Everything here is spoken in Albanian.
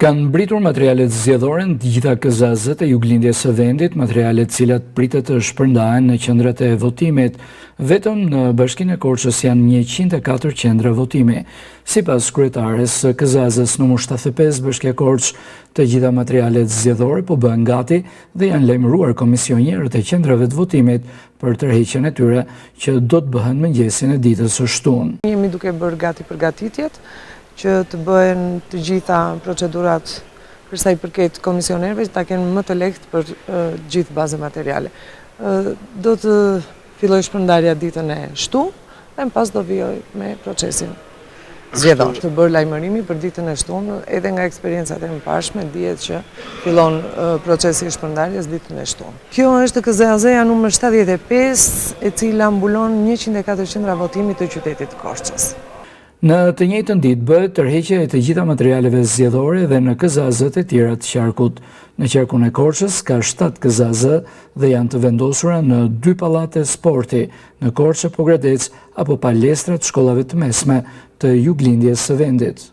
Kanë mbritur materialet zgjedhore në të gjitha KZ-t e juglindjes së vendit, materialet cilat pritet të shpërndahen në qendrat e votimit. Vetëm në Bashkinë e Korçës janë 104 qendra votimi. Sipas kryetares së KZ-s numër 75 Bashkia e Korçë, të gjitha materialet zgjedhore po bëhen gati dhe janë lajmëruar komisionierët e qendrave të votimit për tërheqjen e tyre që do të bëhen mëngjesin e ditës së shtunë. Jemi duke bërë gati përgatitjet që të bëhen të gjitha procedurat për sa i përket komisionerëve që ta kenë më të lehtë për gjithë bazë materiale. Do të filloj shpërndarja ditën e shtunë dhe më pas do vijoj me procesin zgjedhor. Të bërë lajmërimi për ditën e shtunë, edhe nga eksperiencat e mëparshme dihet që fillon procesi i shpërndarjes ditën e shtunë. Kjo është KZ-a numër 75, e cila mbulon 104 qendra votimi të qytetit Korçës. Në të njëjtën ditë bëhet tërheqja e të gjitha materialeve zgjedhore dhe në KZ-t e tjera të qarkut. Në qarkun e Korçës ka 7 KZ dhe janë të vendosura në 2 pallate sporti, në Korçë, Pogradec apo palestrat shkollave të mesme të juglindjes së vendit.